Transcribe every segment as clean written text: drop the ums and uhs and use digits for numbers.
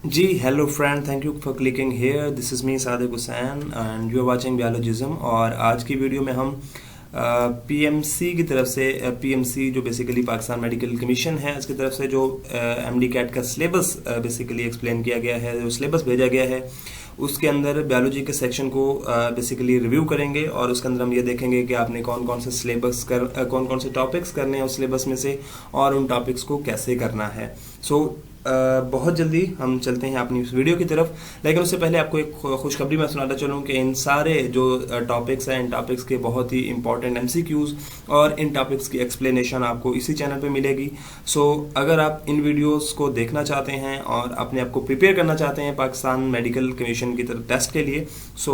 Ji hello friend, thank you for clicking here. This is me Sadiq Hussain and you are watching biologism. और आज की video में हम PMC की तरफ से पीएमसी जो बेसिकली पाकिस्तान मेडिकल कमीशन है, इसकी तरफ से जो एमडी कैट का सिलेबस बेसिकली एक्सप्लेन किया गया है, जो सिलेबस भेजा गया है उसके अंदर बायोलॉजी के सेक्शन को बेसिकली रिव्यू करेंगे और उसके अंदर हम ये देखेंगे कि आपने कौन कौन से सिलेबस कौन कौन से टॉपिक्स करने हैं उस सिलेबस में से और उन टॉपिक्स को कैसे करना है। सो बहुत जल्दी हम चलते हैं अपनी इस वीडियो की तरफ, लेकिन उससे पहले आपको एक खुशखबरी मैं सुनाता चलूँ कि इन सारे जो टॉपिक्स हैं, इन टॉपिक्स के बहुत ही इंपॉर्टेंट एमसीक्यूज और इन टॉपिक्स की एक्सप्लेनेशन आपको इसी चैनल पे मिलेगी। सो अगर आप इन वीडियोस को देखना चाहते हैं और अपने आप को प्रिपेयर करना चाहते हैं पाकिस्तान मेडिकल कमीशन की तरफ टेस्ट के लिए, सो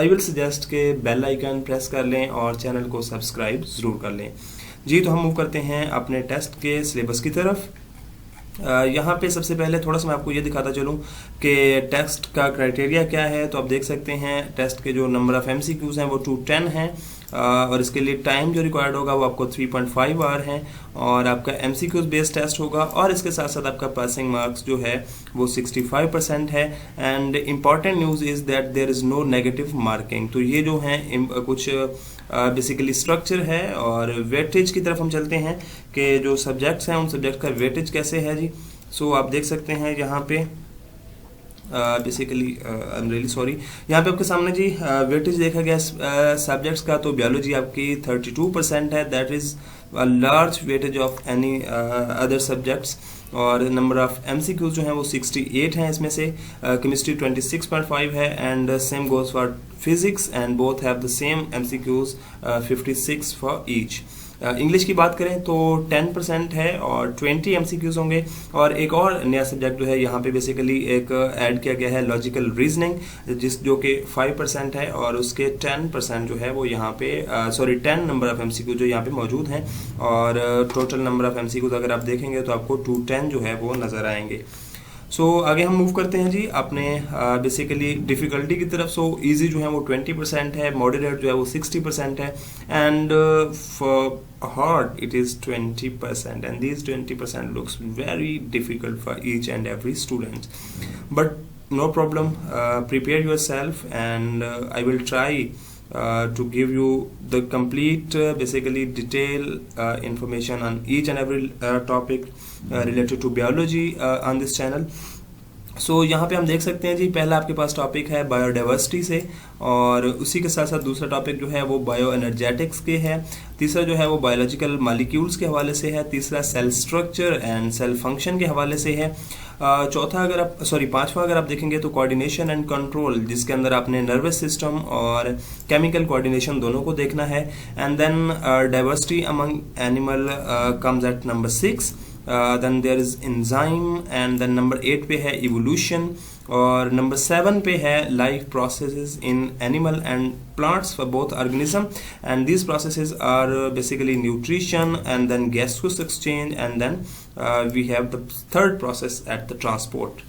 आई विल सजेस्ट के बेल आइकन प्रेस कर लें और चैनल को सब्सक्राइब ज़रूर कर लें। जी, तो हम मूव करते हैं अपने टेस्ट के सिलेबस की तरफ। यहाँ पे सबसे पहले थोड़ा सा मैं आपको ये दिखाता चलूँ कि टेस्ट का क्राइटेरिया क्या है। तो आप देख सकते हैं टेस्ट के जो नंबर ऑफ एमसीक्यूज हैं वो 210 हैं और इसके लिए टाइम जो रिक्वायर्ड होगा वो आपको 3.5 आवर है और आपका एमसीक्यूज बेस्ड टेस्ट होगा और इसके साथ साथ आपका पासिंग मार्क्स जो है वो 65% है। And important news is that there is no negative marking. तो ये जो है कुछ बेसिकली स्ट्रक्चर है और वेटेज की तरफ हम चलते हैं कि जो सब्जेक्ट्स हैं उन सब्जेक्ट का वेटेज कैसे है जी। सो आप देख सकते हैं यहाँ पे basically I am really sorry, यहाँ पे आपके सामने जी वेटेज देखा गया सब्जेक्ट्स का। तो बायोलॉजी आपकी 32% है, that is a large weightage of any other subjects. और नंबर ऑफ एमसीक्यूज जो हैं वो 68 हैं, इसमें से केमिस्ट्री 26.5 है and same goes for physics and both have the same MCQs 56 for each. English की बात करें तो 10% है और 20 एमसीक्यूज होंगे। और एक और नया सब्जेक्ट जो है यहाँ पे बेसिकली एक ऐड किया गया है लॉजिकल रीजनिंग, जो कि 5% है और उसके 10% जो है वो यहाँ पे 10 नंबर ऑफ एमसीक्यू जो यहाँ पे मौजूद हैं और टोटल नंबर ऑफ एमसीक्यूज अगर आप देखेंगे तो आपको 210 जो है वो नज़र आएंगे। सो आगे हम मूव करते हैं जी अपने बेसिकली डिफ़िकल्टी की तरफ। सो इजी जो है वो 20% है, मॉडरेट जो है वो 60% है and for hard it is 20%, and these 20% looks very difficult for each and every student, but no problem, prepare yourself and I will try to give you the complete basically detail information on each and every topic related to biology on this channel. सो यहाँ पे हम देख सकते हैं जी, पहला आपके पास topic है biodiversity से और उसी के साथ साथ दूसरा टॉपिक जो है वो बायो एनर्जेटिक्स के है, तीसरा जो है वो बायोलॉजिकल मॉलिक्यूल्स के हवाले से है, तीसरा cell structure and cell function के हवाले से है, पांचवा अगर आप देखेंगे तो कोऑर्डिनेशन एंड कंट्रोल, जिसके अंदर आपने नर्वस सिस्टम और केमिकल कोऑर्डिनेशन दोनों को देखना है। And then diversity among animal comes at number 6। then there is enzyme and then number 8 पे है evolution और number 7 पे है life processes in animal and plants for both organism, and these processes are basically nutrition and then gaseous exchange and then we have the third process at the transport.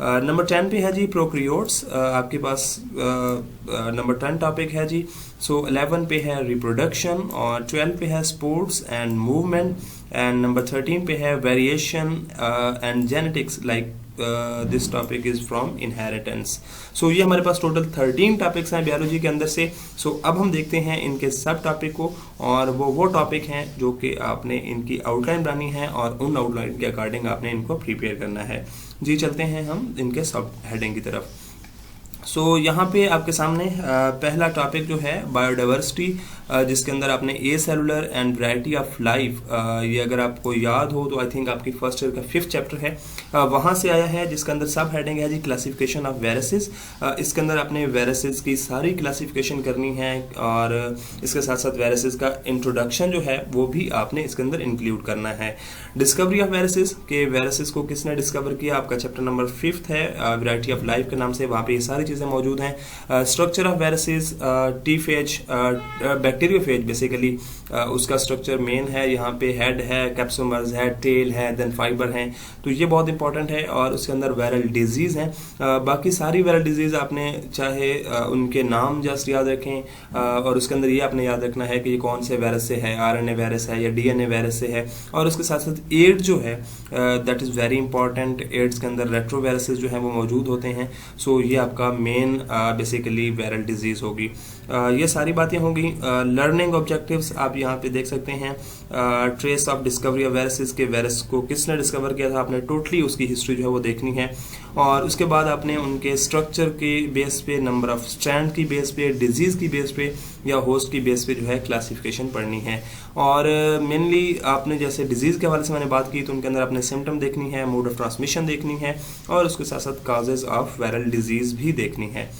Number 10 पे है जी prokaryotes, आपके पास number 10 topic है जी। सो 11 पे है reproduction और 12 पे है sports and movement and number 13 पे है variation and genetics, like this topic is from inheritance. So ये हमारे पास टोटल 13 टॉपिक्स हैं बायोलॉजी के अंदर से। सो अब हम देखते हैं इनके सब टॉपिक को और वो टॉपिक हैं जो कि आपने इनकी आउटलाइन बनानी है और उन आउटलाइन के अकॉर्डिंग आपने इनको प्रिपेयर करना है। जी, चलते हैं हम इनके सब हेडिंग की तरफ। सो यहाँ पे आपके सामने पहला टॉपिक जो है बायोडाइवर्सिटी, जिसके अंदर आपने a cellular and variety of life, ये अगर आपको याद हो तो आई थिंक आपकी फर्स्ट ईयर का 5th चैप्टर है, वहाँ से आया है, जिसके अंदर सब हेडिंग है जी क्लासिफिकेशन ऑफ वायरसेस। इसके अंदर आपने वायरसेस की सारी क्लासिफिकेशन करनी है और इसके साथ साथ वायरसेस का इंट्रोडक्शन जो है वो भी आपने इसके अंदर इंक्लूड करना है। डिस्कवरी ऑफ वायरसेस के वायरसेस को किसने डिस्कवर किया, आपका चैप्टर नंबर 5th है, वैरायटी ऑफ लाइफ के नाम से, वहाँ पे ये सारी चीज़ें मौजूद हैं। Structure of viruses, T phase, bacteriophage basically उसका स्ट्रक्चर मेन है, यहाँ पे हेड है, कैप्सोमर्स है, टेल है, देन फाइबर है, तो ये बहुत इंपॉर्टेंट है। और उसके अंदर वायरल डिजीज हैं, बाकी सारी वायरल डिजीज आपने चाहे उनके नाम जस्ट याद रखें और उसके अंदर ये आपने याद रखना है कि ये कौन से वायरस से है, आरएनए वायरस है या डीएनए वायरस से है। और उसके साथ साथ एड्स जो है that is very important, AIDS के अंदर रेट्रोवायरसेस जो है वो मौजूद होते हैं। सो ये आपका मेन बेसिकली वायरल डिजीज होगी। ये सारी बातें होंगी। लर्निंग ऑब्जेक्टिव्स आप यहाँ पे देख सकते हैं, trace of discovery of viruses के वायरस को किसने डिस्कवर किया था, आपने टोटली उसकी हिस्ट्री जो है वो देखनी है। और उसके बाद आपने उनके स्ट्रक्चर के बेस पे, नंबर ऑफ स्ट्रैंड की बेस पे, डिजीज की बेस पे या होस्ट की बेस पे जो है क्लासिफिकेशन पढ़नी है। और मेनली आपने जैसे डिजीज के हवाले से मैंने बात की तो उनके अंदर आपने सिम्टम देखनी है, मोड ऑफ ट्रांसमिशन देखनी है और उसके साथ साथ काजेज ऑफ वायरल डिजीज भी देखनी है।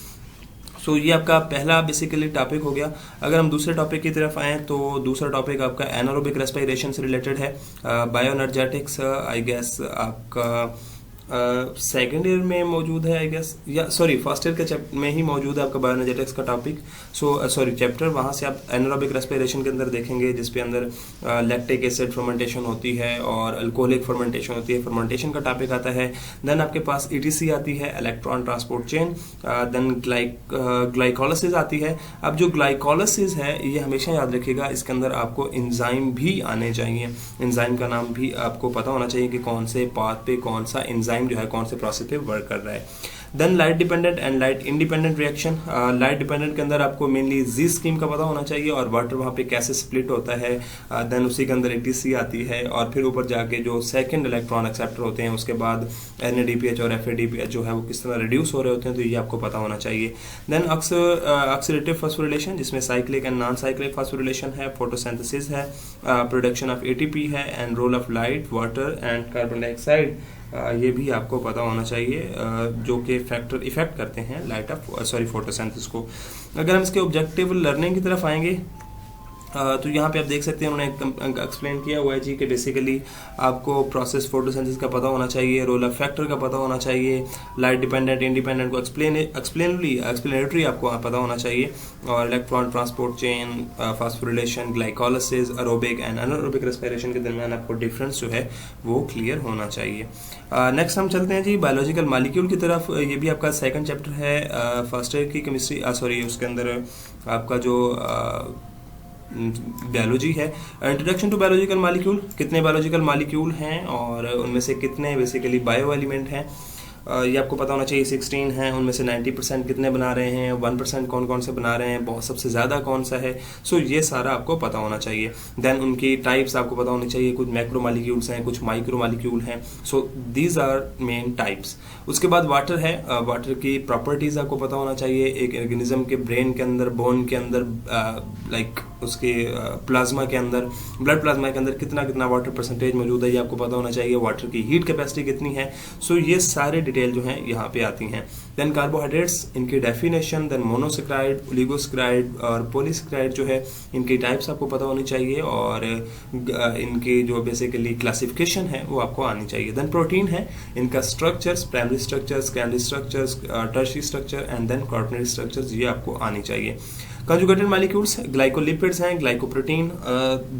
सो ये आपका पहला बेसिकली टॉपिक हो गया। अगर हम दूसरे टॉपिक की तरफ आएँ तो दूसरा टॉपिक आपका एनारोबिक रेस्पिरेशन से रिलेटेड है। बायोएनर्जेटिक्स आई गेस आपका सेकेंड ईयर में मौजूद है आई गेस, या सॉरी फर्स्ट ईयर के में ही मौजूद है आपका बायोएनर्जेटिक्स का टॉपिक। सॉरी चैप्टर, वहाँ से आप एनारोबिक रेस्पिरेशन के अंदर देखेंगे जिसपे अंदर लैक्टिक एसिड फर्मेंटेशन होती है और अल्कोहलिक फर्मेंटेशन होती है, फर्मेंटेशन का टॉपिक आता है। देन आपके पास ETC आती है, electron transport chain. Then glycolysis आती है। अब जो ग्लाइकोलाइसिस है ये हमेशा याद रखिएगा, इसके अंदर आपको एंजाइम भी आने चाहिए, एंजाइम का नाम भी आपको पता होना चाहिए कि कौन से पाथ पे कौन सा एंजाइम जो है कौन से प्रोसेस पे वर्क कर रहा है। Then light dependent and light independent reaction. Light dependent के अंदर आपको मेनली जी स्कीम का पता होना चाहिए और वाटर वहाँ पे कैसे स्प्लिट होता है। देन उसी के अंदर ETC आती है और फिर ऊपर जाके जो सेकंड इलेक्ट्रॉन एक्सेप्टर होते हैं उसके बाद NADPH और FADPH जो है वो किस तरह रिड्यूस हो रहे होते हैं, तो ये आपको पता होना चाहिए। देन ऑक्सीडेटिव फॉस्फोरिलेशन जिसमें cyclic and non cyclic phosphorylation है, फोटोसिंथेसिस है, प्रोडक्शन ऑफ ATP है and role of light, water and carbon dioxide, ये भी आपको पता होना चाहिए जो कि फैक्टर इफेक्ट करते हैं लाइट ऑफ फोटोसिंथेसिस को। अगर हम इसके ऑब्जेक्टिव लर्निंग की तरफ आएंगे तो यहाँ पे आप देख सकते हैं उन्होंने एक्सप्लेन किया हुआ है जी कि बेसिकली आपको प्रोसेस फोटोसिंथेसिस का पता होना चाहिए, रोल ऑफ फैक्टर का पता होना चाहिए, लाइट डिपेंडेंट इंडिपेंडेंट को एक्सप्लेनेटरी आपको पता होना चाहिए, और electron transport chain, phosphorylation, glycolysis, aerobic and anaerobic respiration के दरमियान आपको डिफरेंस जो है वो क्लियर होना चाहिए। नेक्स्ट हम चलते हैं जी बायोलॉजिकल मॉलिक्यूल की तरफ। ये भी आपका सेकंड चैप्टर है फर्स्ट ईयर की केमिस्ट्री, सॉरी उसके अंदर आपका जो बायोलॉजी है। इंट्रोडक्शन टू बायोलॉजिकल मॉलिक्यूल, कितने बायोलॉजिकल मॉलिक्यूल हैं और उनमें से कितने बेसिकली बायो एलिमेंट हैं, ये आपको पता होना चाहिए। 16 हैं, उनमें से 90% कितने बना रहे हैं, 1% कौन कौन से बना रहे हैं, बहुत सबसे ज़्यादा कौन सा है, सो ये सारा आपको पता होना चाहिए। देन उनकी टाइप्स आपको पता होनी चाहिए, कुछ मैक्रो मॉलिक्यूल्स हैं, कुछ माइक्रो मॉलिक्यूल हैं, so these are main types. उसके बाद वाटर है, वाटर की प्रॉपर्टीज़ आपको पता होना चाहिए। एक ऑर्गेनिज्म के ब्रेन के अंदर, बोन के अंदर, लाइक उसके प्लाज्मा के अंदर, ब्लड प्लाज्मा के अंदर कितना कितना वाटर परसेंटेज मौजूद है ये आपको पता होना चाहिए। वाटर की हीट कैपेसिटी कितनी है, सो ये सारे डिटेल जो हैं यहाँ पे आती हैं। देन कार्बोहाइड्रेट्स, इनकी डेफिनेशन, देन मोनोसेक्राइड, ओलिगोसेक्राइड और पॉलीसेक्राइड जो है इनकी टाइप्स आपको पता होनी चाहिए और इनकी जो बेसिकली क्लासिफिकेशन है वो आपको आनी चाहिए। देन प्रोटीन है, इनका structures, primary structures, secondary structures, tertiary structure and then quaternary structures, ये आपको आनी चाहिए। कंजुगेटेड मॉलिक्यूल्स, ग्लाइकोलिपिड्स हैं, glycoprotein,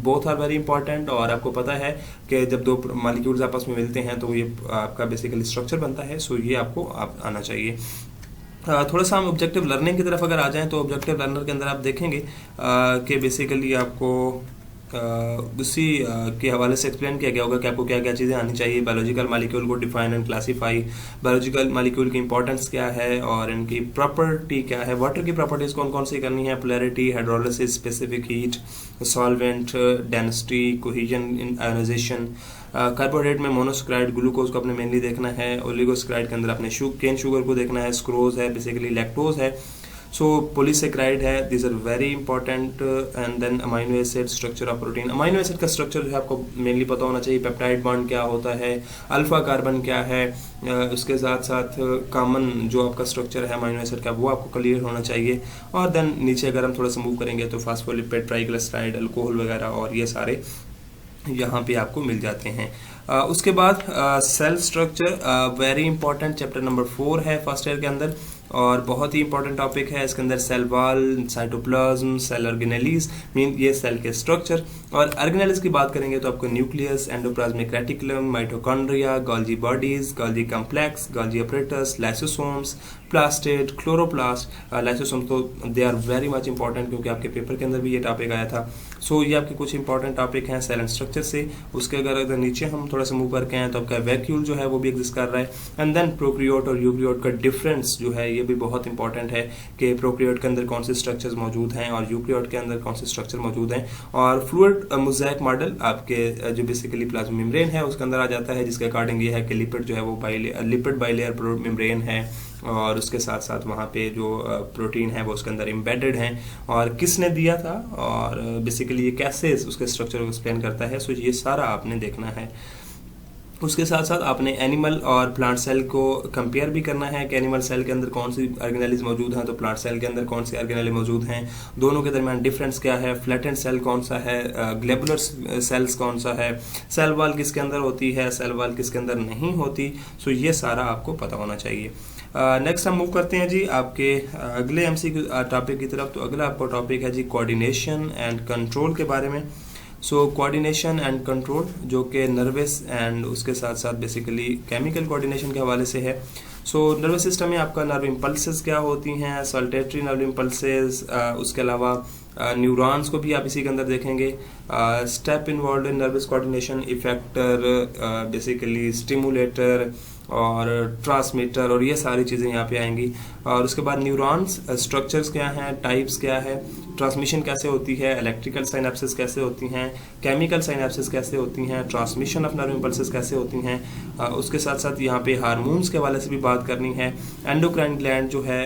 both are very important. और आपको पता है कि जब दो मॉलिक्यूल्स आपस में मिलते हैं तो ये आपका बेसिकली स्ट्रक्चर बनता है, सो ये आपको आना चाहिए। थोड़ा सा हम ऑब्जेक्टिव लर्निंग की तरफ अगर आ जाएं तो ऑब्जेक्टिव लर्नर के अंदर आप देखेंगे कि बेसिकली आपको उसी के हवाले से एक्सप्लेन किया गया होगा कि आपको क्या क्या चीज़ें आनी चाहिए। बायोलॉजिकल मॉलिक्यूल को define and classify, biological molecule की इंपॉर्टेंस क्या है और इनकी प्रॉपर्टी क्या है, वाटर की प्रॉपर्टीज कौन कौन सी करनी है, polarity, hydrolysis, specific heat, solvent, density, cohesion, ionization. Carbohydrate में मोनोसेक्राइड, ग्लूकोज को आपने मेनली देखना है। ओलिगोसेक्राइड के अंदर आपने केन शुगर को देखना है, स्क्रोज है, बेसिकली लैक्टोज है। सो पॉलीसेक्राइड है, this are very important. And then amino acid, structure of protein, amino acid का स्ट्रक्चर जो है आपको मेनली पता होना चाहिए। पेप्टाइड बॉन्ड क्या होता है, अल्फा कार्बन क्या है, उसके साथ साथ कॉमन जो आपका स्ट्रक्चर है अमाइनो एसिड का वो आपको क्लियर होना चाहिए। और देन नीचे अगर हम थोड़ा सा मूव करेंगे तो फास्फोलिपिड, ट्राइग्लिसराइड, अल्कोहल वगैरह और ये सारे यहाँ पे आपको मिल जाते हैं। उसके बाद cell structure, very important, chapter number 4 है फर्स्ट ईयर के अंदर। और बहुत ही इंपॉर्टेंट टॉपिक है। इसके अंदर cell wall, cytoplasm, cell organelles mean ये सेल के स्ट्रक्चर, और ऑर्गेनेलीज की बात करेंगे तो आपको nucleus, endoplasmic reticulum, mitochondria, Golgi bodies, Golgi complex, Golgi apparatus, lysosomes, plastid, chloroplast. Lysosome तो they are very much important क्योंकि आपके पेपर के अंदर भी ये टॉपिक आया था। सो ये आपके कुछ इंपॉर्टेंट टॉपिक हैं सेल एंड स्ट्रक्चर से। उसके अगर नीचे हम थोड़ा सा मूव करके हैं तो आपका वैक्यूल जो है वो भी एग्जिस्ट कर रहा है। एंड देन प्रोकैरियोट और यूकैरियोट का डिफरेंस जो है ये भी बहुत इंपॉर्टेंट है कि प्रोकैरियोट के अंदर कौन से स्ट्रक्चर्स मौजूद हैं और यूकैरियोट के अंदर कौन से स्ट्रक्चर मौजूद हैं। और फ्लूइड मोज़ेक मॉडल आपके जो बेसिकली प्लाज्मा मेम्ब्रेन है उसके अंदर आ जाता है, जिसके अकॉर्डिंग ये है कि लिपिड जो है वो लिपिड बाइलेयर मेम्ब्रेन है, और उसके साथ साथ वहाँ पे जो प्रोटीन है वो उसके अंदर एम्बेडेड हैं, और किसने दिया था और बेसिकली ये कैसे उसके स्ट्रक्चर को एक्सप्लेन करता है। सो ये सारा आपने देखना है। उसके साथ साथ आपने एनिमल और प्लांट सेल को कंपेयर भी करना है कि एनिमल सेल के अंदर कौन सी ऑर्गेनेलिज मौजूद हैं तो प्लांट सेल के अंदर कौन सी ऑर्गेनेलिज मौजूद हैं, दोनों के दरमियान डिफरेंस क्या है, फ्लैटेंड सेल कौन सा है, ग्लोबुलर सेल्स कौन सा है, सेल वॉल किसके अंदर होती है, सेल वॉल किसके अंदर नहीं होती। सो ये सारा आपको पता होना चाहिए। नेक्स्ट हम मूव करते हैं जी आपके अगले एमसीक्यू टॉपिक की तरफ। तो अगला आपका टॉपिक है जी कोऑर्डिनेशन एंड कंट्रोल के बारे में। सो कोऑर्डिनेशन एंड कंट्रोल जो कि नर्वस एंड उसके साथ साथ बेसिकली केमिकल कोऑर्डिनेशन के हवाले से है। सो नर्वस सिस्टम में आपका नर्व इम्पल्सेस क्या होती हैं, सल्टेटरी नर्व इम्पल्सेस, उसके अलावा न्यूरॉन्स को भी आप इसी के अंदर देखेंगे। Step involve in nervous coordination, effector, basically stimulator और ट्रांसमीटर, और ये सारी चीज़ें यहाँ पे आएंगी। और उसके बाद न्यूरॉन्स स्ट्रक्चर्स क्या हैं, टाइप्स क्या है, ट्रांसमिशन कैसे होती है, इलेक्ट्रिकल साइनेप्सिस कैसे होती हैं, केमिकल साइनेप्सिस कैसे होती हैं, ट्रांसमिशन ऑफ नर्व इम्पल्सेस कैसे होती हैं। उसके साथ साथ यहाँ पे हार्मोन्स के हवाले से भी बात करनी है। एंडोक्राइन ग्लैंड जो है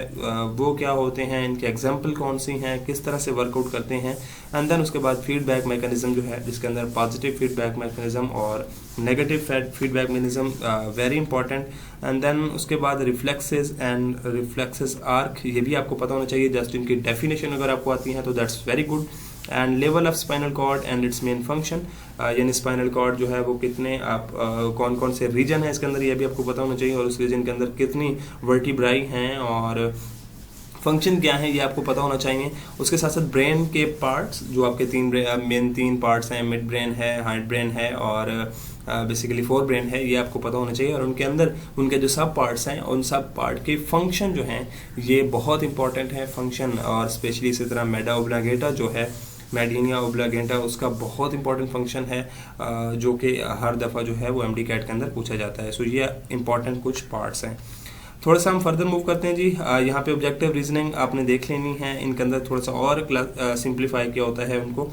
वो क्या होते हैं, इनके एग्जाम्पल कौन सी हैं, किस तरह से वर्कआउट करते हैं। एंड देन उसके बाद फीडबैक मैकेनिज्म जो है जिसके अंदर पॉजिटिव फीडबैक मैकेनिज्म और negative feedback mechanism very important. And then उसके बाद रिफ्लेक्सेस एंड रिफ्लेक्सेस आर्क, ये भी आपको पता होना चाहिए। जस्ट इनकी डेफिनेशन अगर आपको आती है तो that's very good. And level of spinal cord and its main function, यानी स्पाइनल कॉर्ड जो है वो कितने आप कौन कौन से रीजन है इसके अंदर ये भी आपको पता होना चाहिए, और उस रीजन के अंदर कितनी वर्टिब्राई हैं और फंक्शन क्या है ये आपको पता होना चाहिए। उसके साथ साथ ब्रेन के पार्ट्स जो आपके तीन पार्ट्स हैं, मिड ब्रेन है, हार्ड ब्रेन है और बेसिकली फोर ब्रेन है, ये आपको पता होना चाहिए। और उनके अंदर उनके जो सब पार्ट्स हैं उन सब पार्ट के फंक्शन जो हैं ये बहुत इंपॉर्टेंट है फंक्शन। और स्पेशली इसी तरह मेडा ओब्लागेटा जो है, मेडिनिया ओब्लागेटा, उसका बहुत इंपॉर्टेंट फंक्शन है जो कि हर दफ़ा जो है वो एमडी कैट के अंदर पूछा जाता है। सो ये इंपॉर्टेंट कुछ पार्ट्स हैं। थोड़ा सा हम फर्दर मूव करते हैं जी। यहाँ पे ऑब्जेक्टिव रीजनिंग आपने देख लेनी है, इनके अंदर थोड़ा सा और सिंप्लीफाई किया होता है उनको।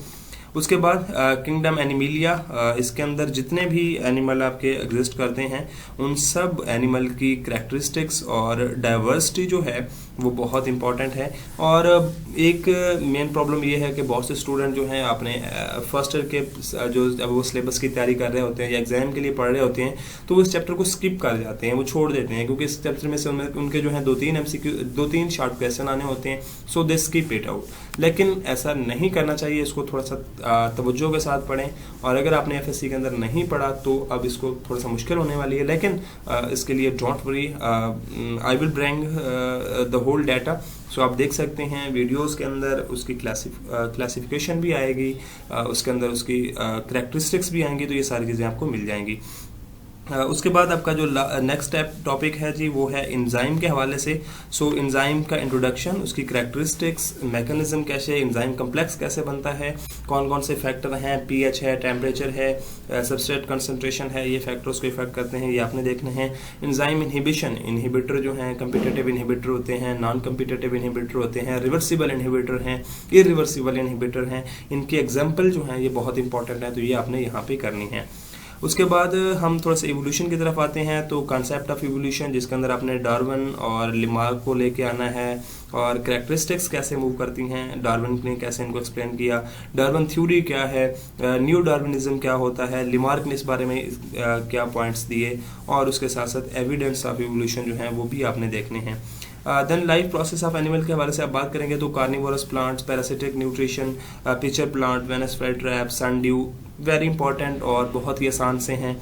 उसके बाद किंगडम एनिमिलिया, इसके अंदर जितने भी एनिमल आपके एग्जिस्ट करते हैं उन सब एनिमल की करैक्टरिस्टिक्स और डाइवर्सिटी जो है वो बहुत इंपॉर्टेंट है। और एक मेन प्रॉब्लम ये है कि बहुत से स्टूडेंट जो हैं अपने फर्स्ट ईयर के जो जब वो सिलेबस की तैयारी कर रहे होते हैं या एग्जाम के लिए पढ़ रहे होते हैं तो वो इस चैप्टर को स्किप कर जाते हैं, वो छोड़ देते हैं, क्योंकि इस चैप्टर में से उनके जो है 2-3 शॉर्ट क्वेश्चन आने होते हैं, सो दे स्किप इट आउट। लेकिन ऐसा नहीं करना चाहिए, इसको थोड़ा सा तवज्जो के साथ पढ़ें। और अगर आपने एफएससी के अंदर नहीं पढ़ा तो अब इसको थोड़ा सा मुश्किल होने वाली है, लेकिन इसके लिए don't worry, I will bring the whole data. So आप देख सकते हैं वीडियोस के अंदर उसकी क्लासिफिकेशन भी आएगी, उसके अंदर उसकी करैक्टरिस्टिक्स भी आएंगी, तो ये सारी चीज़ें आपको मिल जाएंगी। उसके बाद आपका जो नेक्स्ट टॉपिक है जी वो है एंजाइम के हवाले से। सो एंजाइम का इंट्रोडक्शन, उसकी करैक्टरिस्टिक्स, मैकेनिज्म कैसे, एंजाइम कम्प्लेक्स कैसे बनता है, कौन कौन से फैक्टर हैं, पीएच है, टेम्परेचर है, सबस्ट्रेट कंसंट्रेशन है, ये फैक्टर्स को इफेक्ट करते हैं, ये आपने देखने हैं। एंजाइम इनहिबिशन, इनहिबिटर जो हैं कम्पिटिटिव इनहिबिटर होते हैं, नॉन कम्पिटिटिव इनहिबिटर होते हैं, रिवर्सिबल इनहिबिटर हैं, इरिवर्सिबल इनहिबिटर हैं, इनके एग्जाम्पल जो हैं ये बहुत इंपॉर्टेंट है, तो ये आपने यहाँ पे करनी है। उसके बाद हम थोड़ा सा इवोल्यूशन की तरफ आते हैं। तो कॉन्सेप्ट ऑफ इवोल्यूशन जिसके अंदर आपने डार्विन और लिमार्क को लेके आना है, और करैक्टरिस्टिक्स कैसे मूव करती हैं, डार्विन ने कैसे इनको एक्सप्लेन किया, डार्विन थ्योरी क्या है, न्यू डार्विनिज्म क्या होता है, लिमार्क ने इस बारे में क्या पॉइंट्स दिए, और उसके साथ साथ एविडेंस ऑफ इवोल्यूशन जो है वो भी आपने देखने हैं। Then life process of animal के हवाले से आप बात करेंगे तो carnivorous plants, parasitic nutrition, pitcher plant, Venus fly trap, sundew, very important और बहुत ही आसान से हैं।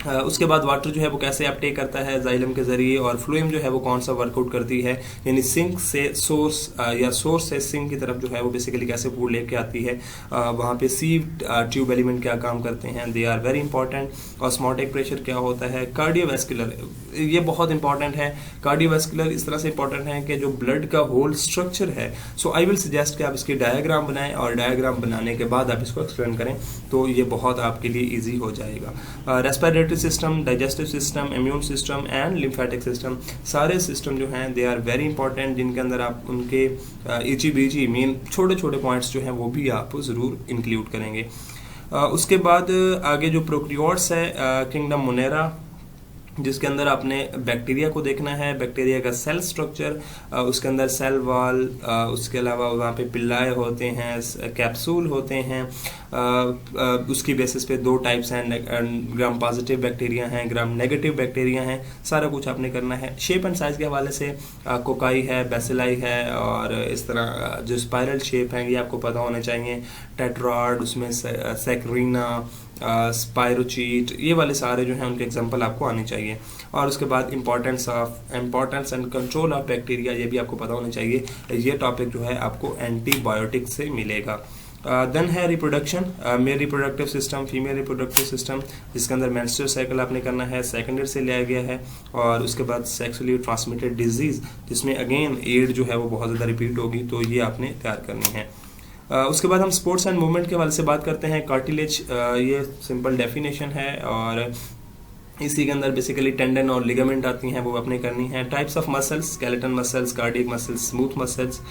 उसके बाद वाटर जो है वो कैसे अपटेक करता है जाइलम के जरिए, और फ्लोएम जो है वो कौन सा वर्कआउट करती है, यानी सिंक से सोर्स या सोर्स से सिंक की तरफ जो है वो बेसिकली कैसे फूड लेके आती है, वहाँ पे सीव ट्यूब एलिमेंट क्या काम करते हैं, they are very important. Osmotic pressure क्या होता है, कार्डियोवैस्कुलर ये बहुत इंपॉर्टेंट है। कार्डियोवैस्कुलर इस तरह से इंपॉर्टेंट है कि जो ब्लड का होल स्ट्रक्चर है, सो आई विल सजेस्ट कि आप इसकी डायग्राम बनाएं और डायग्राम बनाने के बाद आप इसको एक्सप्लेन करें तो ये बहुत आपके लिए ईजी हो जाएगा। Respiratory system, digestive system, immune system and lymphatic system, सारे सिस्टम जो हैं दे आर वेरी इंपॉर्टेंट, जिनके अंदर आप उनके इची बीची मेन छोटे छोटे पॉइंट्स जो हैं वो भी आप ज़रूर इंक्लूड करेंगे। उसके बाद आगे जो प्रोक्रियोट्स है, किंगडम मोनेरा, जिसके अंदर आपने बैक्टीरिया को देखना है, बैक्टीरिया का सेल स्ट्रक्चर, उसके अंदर सेल वॉल, उसके अलावा वहाँ पे पिल्लाए होते हैं, कैप्सूल होते हैं, उसकी बेसिस पे 2 टाइप्स हैं, ग्राम पॉजिटिव बैक्टीरिया हैं, ग्राम नेगेटिव बैक्टीरिया हैं, सारा कुछ आपने करना है। शेप एंड साइज के हवाले से कोकाई है, बेसिलाई है, और इस तरह जो स्पाइरल शेप है ये आपको पता होने चाहिए, टेट्राड, उसमें सैकरीना, स्पायरोचीट, ये वाले सारे जो हैं उनके एग्जांपल आपको आने चाहिए। और उसके बाद importance and control of bacteria, ये भी आपको पता होना चाहिए। ये टॉपिक जो है आपको एंटीबायोटिक से मिलेगा। देन है reproduction, male reproductive system, female reproductive system, जिसके अंदर मेंस्ट्रुअल साइकिल आपने करना है, सेकेंडरी से लिया गया है। और उसके बाद सेक्सुअली ट्रांसमिटेड डिजीज, जिसमें अगेन एड जो है वो बहुत ज़्यादा रिपीट होगी, तो ये आपने तैयार करनी है। उसके बाद हम स्पोर्ट्स एंड मूवमेंट के हवाले से बात करते हैं। कार्टिलेज, ये सिंपल डेफिनेशन है, और इसी के अंदर बेसिकली टेंडन और लिगामेंट आती हैं, वो अपने करनी है। Types of muscles, skeleton muscles, cardiac muscles, smooth muscles,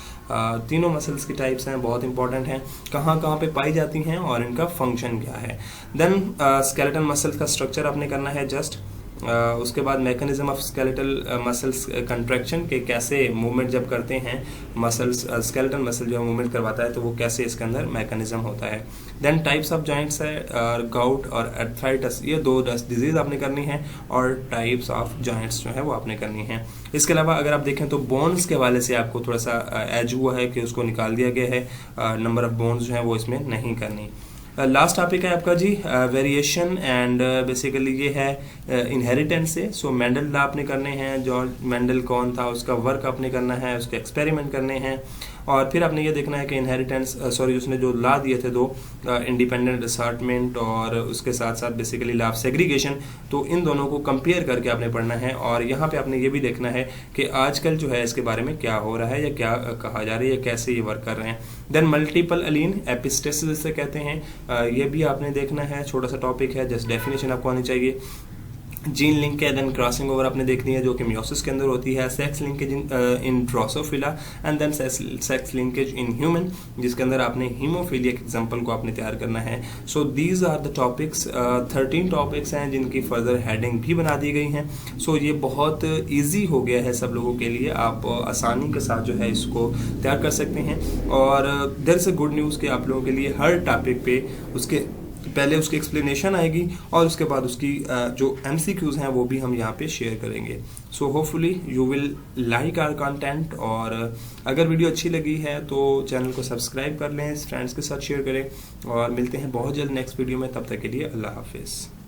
तीनों मसल्स की टाइप्स हैं, बहुत इंपॉर्टेंट हैं, कहाँ कहाँ पे पाई जाती हैं और इनका फंक्शन क्या है। देन स्केलेटन मसल्स का स्ट्रक्चर आपने करना है जस्ट। उसके बाद mechanism of skeletal muscles contraction के, कैसे मूवमेंट जब करते हैं मसल्स, स्केलेटन मसल जो मूवमेंट करवाता है तो वो कैसे इसके अंदर मैकेनिज्म होता है। देन टाइप्स ऑफ जॉइंट्स है, गाउट और आर्थराइटिस, ये 2 डिजीज आपने करनी है, और टाइप्स ऑफ जॉइंट्स जो है वो आपने करनी है। इसके अलावा अगर आप देखें तो बोन्स के हवाले से आपको थोड़ा सा एज हुआ है कि उसको निकाल दिया गया है, नंबर ऑफ बोन्स जो है वो इसमें नहीं करनी। लास्ट टॉपिक है आपका जी वेरिएशन एंड बेसिकली ये है इनहेरिटेंस से। सो मेंडल लॉ आपने करने हैं, जॉर्ज मेंडल कौन था, उसका वर्क आपने करना है, उसके एक्सपेरिमेंट करने हैं, और फिर आपने ये देखना है कि इनहेरिटेंस उसने जो लॉ दिए थे 2, इंडिपेंडेंट असॉर्टमेंट और उसके साथ साथ बेसिकली लॉ ऑफ सेग्रीगेशन, तो इन दोनों को कंपेयर करके आपने पढ़ना है। और यहाँ पे आपने ये भी देखना है कि आजकल जो है इसके बारे में क्या हो रहा है या क्या कहा जा रहा है या कैसे ये वर्क कर रहे हैं। देन मल्टीपल अलीन एपिस्टेसिस जिसे कहते हैं, ये भी आपने देखना है, छोटा सा टॉपिक है, जस्ट डेफिनेशन आपको आनी चाहिए। जीन लिंक है, देन क्रॉसिंग ओवर आपने देखनी है जो कि मियोसिस के अंदर होती है, sex linkage in drosophila, and then sex linkage in human, जिसके अंदर आपने हीमोफीलिया के एग्जांपल को आपने तैयार करना है। So these are the topics, 13 topics हैं जिनकी फर्दर हेडिंग भी बना दी गई हैं। सो ये बहुत ईजी हो गया है सब लोगों के लिए, आप आसानी के साथ जो है इसको तैयार कर सकते हैं। और there is a good news कि आप लोगों के लिए हर टॉपिक पे उसके पहले उसकी एक्सप्लेनेशन आएगी और उसके बाद उसकी जो MCQs हैं वो भी हम यहाँ पे शेयर करेंगे। So hopefully you will like our content, और अगर वीडियो अच्छी लगी है तो चैनल को सब्सक्राइब कर लें, फ्रेंड्स के साथ शेयर करें, और मिलते हैं बहुत जल्द नेक्स्ट वीडियो में। तब तक के लिए अल्लाह हाफिज़।